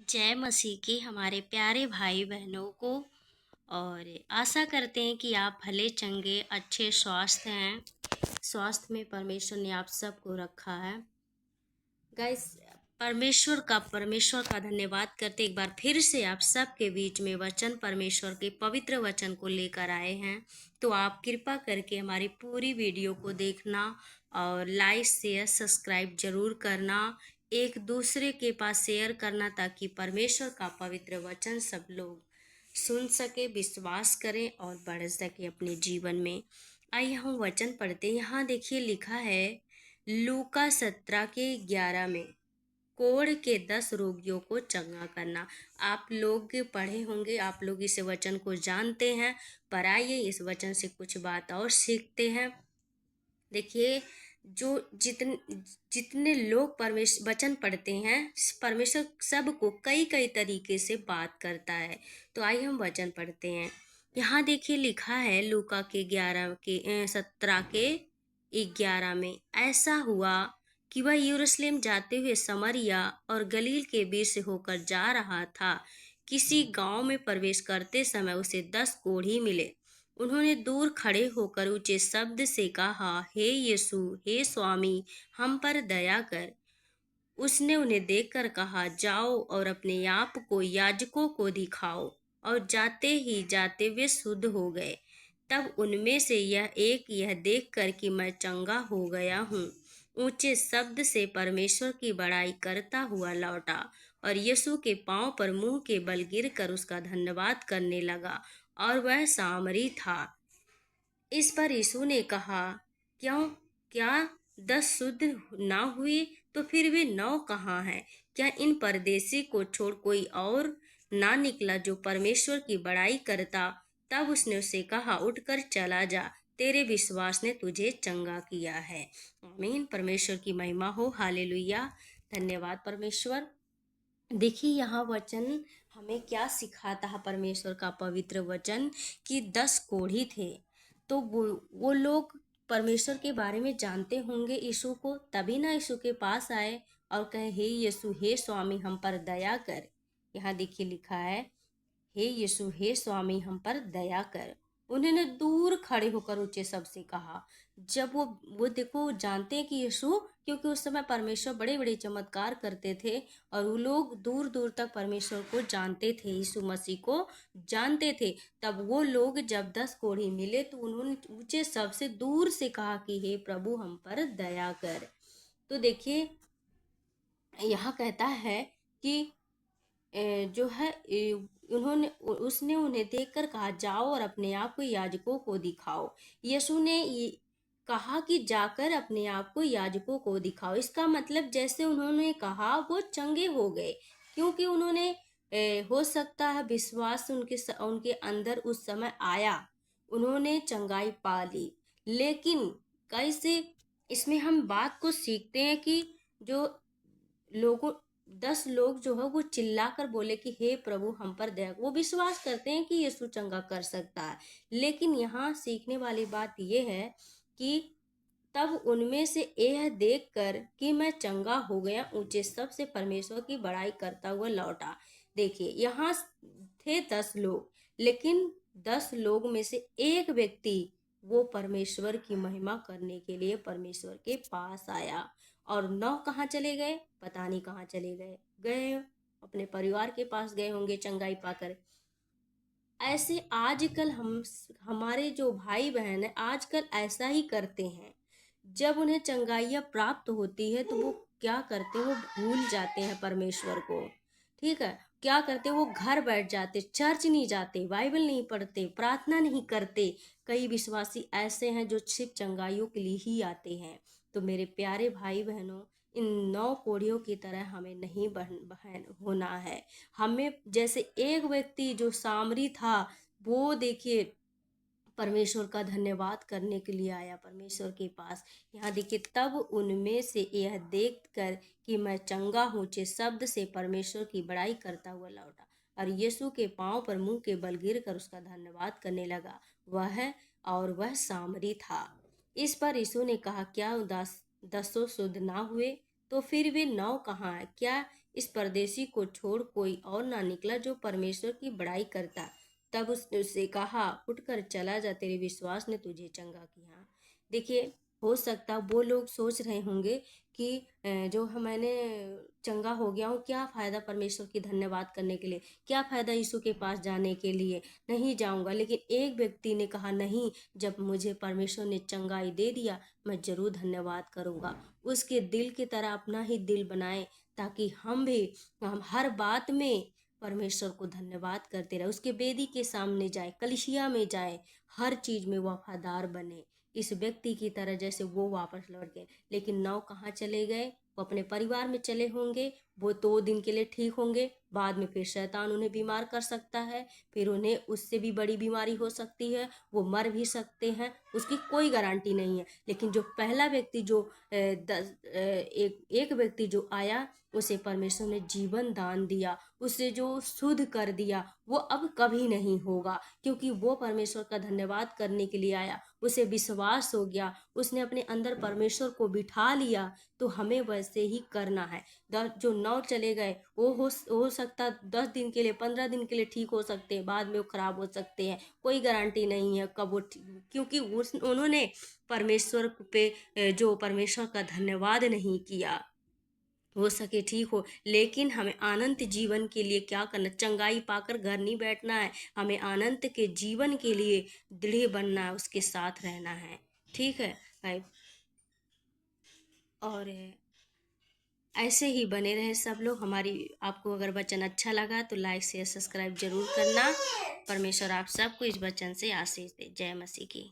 जय मसीह की हमारे प्यारे भाई बहनों को। और आशा करते हैं कि आप भले चंगे अच्छे स्वास्थ्य हैं। स्वास्थ्य में परमेश्वर ने आप सबको रखा है। गाइस, परमेश्वर का धन्यवाद करते एक बार फिर से आप सबके बीच में वचन परमेश्वर के पवित्र वचन को लेकर आए हैं। तो आप कृपा करके हमारी पूरी वीडियो को देखना और लाइक शेयर सब्सक्राइब जरूर करना, एक दूसरे के पास शेयर करना, ताकि परमेश्वर का पवित्र वचन सब लोग सुन सके, विश्वास करें और बढ़ सके अपने जीवन में। आइए हम वचन पढ़ते हैं। यहाँ देखिए लिखा है लूका 17 के 11 में, कोढ़ के 10 रोगियों को चंगा करना। आप लोग पढ़े होंगे, आप लोग इस वचन को जानते हैं, पर आइए इस वचन से कुछ बात और सीखते हैं। देखिए, जो जितने लोग परमेश्वर वचन पढ़ते हैं, परमेश्वर सबको कई कई तरीके से बात करता है। तो आइए हम वचन पढ़ते हैं। यहाँ देखिए लिखा है लूका के 17 के 11 में, ऐसा हुआ कि वह यरूशलेम जाते हुए समरिया और गलील के बीच से होकर जा रहा था। किसी गांव में प्रवेश करते समय उसे 10 कोढ़ी मिले। उन्होंने दूर खड़े होकर ऊंचे शब्द से कहा, हे यीशु, हे स्वामी, हम पर दया कर। उसने उन्हें देखकर कहा, जाओ और अपने आप को याजकों को दिखाओ। और जाते ही जाते वे शुद्ध हो गए। तब उनमें से यह देखकर कि मैं चंगा हो गया हूँ, ऊंचे शब्द से परमेश्वर की बड़ाई करता हुआ लौटा और यीशु के पांव पर मुंह के बल गिरकर उसका धन्यवाद करने लगा। और वह सामरी था। इस पर यीशु ने कहा, क्यों, क्या 10 शुद्ध ना हुए? तो फिर वे 9 कहाँ हैं? क्या इन परदेशी को छोड़ कोई और ना निकला जो परमेश्वर की बड़ाई करता? तब उसने उसे कहा, उठकर चला जा, तेरे विश्वास ने तुझे चंगा किया है। आमीन। परमेश्वर की महिमा हो। हालेलुया। धन्यवाद परमेश्वर। देखिए यहाँ वचन हमें क्या सिखाता है, परमेश्वर का पवित्र वचन, कि 10 कोढ़ी थे। तो वो लोग परमेश्वर के बारे में जानते होंगे यीशु को, तभी ना यीशु के पास आए और कहे, हे यीशु, हे स्वामी, हम पर दया कर। यहाँ देखिए लिखा है, हे यीशु, हे स्वामी, हम पर दया कर। उन्होंने दूर खड़े होकर ऊंचे शब्द से कहा। जब वो देखो जानते हैं कि यीशु, क्योंकि उस समय परमेश्वर बड़े बड़े चमत्कार करते थे और वो लोग दूर दूर तक परमेश्वर को जानते थे, यीशु मसीह को जानते थे। तब वो लोग जब 10 कोढ़ी मिले तो उन्होंने ऊंचे शब्द से दूर से कहा कि हे प्रभु, हम पर दया कर। तो देखिए यहाँ कहता है कि जो है उन्होंने उसने उन्हें देखकर कहा, जाओ और अपने आप को याजकों को दिखाओ। यीशु ने कहा कि जाकर अपने आप को याजकों को दिखाओ। इसका मतलब जैसे उन्होंने कहा वो चंगे हो गए, क्योंकि उन्होंने हो सकता है विश्वास उनके अंदर उस समय आया, उन्होंने चंगाई पा ली। लेकिन कैसे इसमें हम बात को सीखते हैं कि जो लोगों 10 लोग जो है वो चिल्ला कर बोले कि हे प्रभु, हम पर दया। वो विश्वास करते हैं कि यीशु चंगा कर सकता है। लेकिन यहाँ सीखने वाली बात यह है कि तब उनमें से यह देखकर कि मैं चंगा हो गया, ऊंचे शब्द से परमेश्वर की बड़ाई करता हुआ लौटा। देखिए यहाँ थे 10 लोग, लेकिन 10 लोग में से एक व्यक्ति वो परमेश्वर की महिमा करने के लिए परमेश्वर के पास आया। और 9 कहाँ चले गए? पता नहीं कहाँ चले गए अपने परिवार के पास गए होंगे चंगाई पाकर। ऐसे आजकल हमारे जो भाई बहन है आजकल ऐसा ही करते हैं। जब उन्हें चंगाइयाँ प्राप्त होती है तो वो क्या करते हैं, वो भूल जाते हैं परमेश्वर को। ठीक है, क्या करते, वो घर बैठ जाते, चर्च नहीं जाते, बाइबल नहीं पढ़ते, प्रार्थना नहीं करते। कई विश्वासी ऐसे हैं जो सिर्फ चंगाइयों के लिए ही आते हैं। तो मेरे प्यारे भाई बहनों, इन 9 कोढ़ियों की तरह हमें नहीं होना है। हमें जैसे एक व्यक्ति जो सामरी था, वो देखिए परमेश्वर का धन्यवाद करने के लिए आया परमेश्वर के पास। यहाँ देखिए, तब उनमें से यह देखकर कि मैं चंगा हूँ, ऊंचे शब्द से परमेश्वर की बड़ाई करता हुआ लौटा और यीशु के पांव पर मुंह के बल गिर कर उसका धन्यवाद करने लगा। वह सामरी था। इस पर यीशु ने कहा, क्या 10 शुद्ध ना हुए? तो फिर वे 9 कहाँ है? क्या इस परदेसी को छोड़ कोई और ना निकला जो परमेश्वर की बड़ाई करता? तब उसने उससे कहा, उठकर चला जा, तेरे विश्वास ने तुझे चंगा किया। देखिए, हो सकता वो लोग सोच रहे होंगे कि जो मैंने चंगा हो गया हूँ, क्या फ़ायदा परमेश्वर की धन्यवाद करने के लिए, क्या फ़ायदा यीशु के पास जाने के लिए, नहीं जाऊँगा। लेकिन एक व्यक्ति ने कहा, नहीं, जब मुझे परमेश्वर ने चंगाई दे दिया, मैं ज़रूर धन्यवाद करूँगा। उसके दिल की तरह अपना ही दिल बनाए, ताकि हम हर बात में परमेश्वर को धन्यवाद करते रहे, उसके वेदी के सामने जाए, कलीसिया में जाए, हर चीज़ में वफादार बने, इस व्यक्ति की तरह जैसे वो वापस लौट गए। लेकिन 9 कहाँ चले गए? वो अपने परिवार में चले होंगे। वो 2 दिन के लिए ठीक होंगे, बाद में फिर शैतान उन्हें बीमार कर सकता है, फिर उन्हें उससे भी बड़ी बीमारी हो सकती है, वो मर भी सकते हैं, उसकी कोई गारंटी नहीं है। लेकिन जो पहला व्यक्ति जो एक व्यक्ति जो आया, उसे परमेश्वर ने जीवन दान दिया, उसे जो शुद्ध कर दिया, वो अब कभी नहीं होगा, क्योंकि वो परमेश्वर का धन्यवाद करने के लिए आया, उसे विश्वास हो गया, उसने अपने अंदर परमेश्वर को बिठा लिया। तो हमें वैसे ही करना है। जो 9 चले गए, वो हो सकता 10 दिन के लिए, 15 दिन के लिए ठीक हो सकते हैं, बाद में वो खराब हो सकते हैं, कोई गारंटी नहीं है कब वो क्योंकि उन्होंने परमेश्वर पे जो परमेश्वर का धन्यवाद नहीं किया। हो सके ठीक हो, लेकिन हमें अनंत जीवन के लिए क्या करना? चंगाई पाकर घर नहीं बैठना है, हमें अनंत के जीवन के लिए दृढ़ बनना है, उसके साथ रहना है। ठीक है भाई, और ऐसे ही बने रहे सब लोग। हमारी आपको अगर वचन अच्छा लगा तो लाइक शेयर सब्सक्राइब जरूर करना। परमेश्वर आप सबको इस वचन से आशीष दे। जय मसीह की।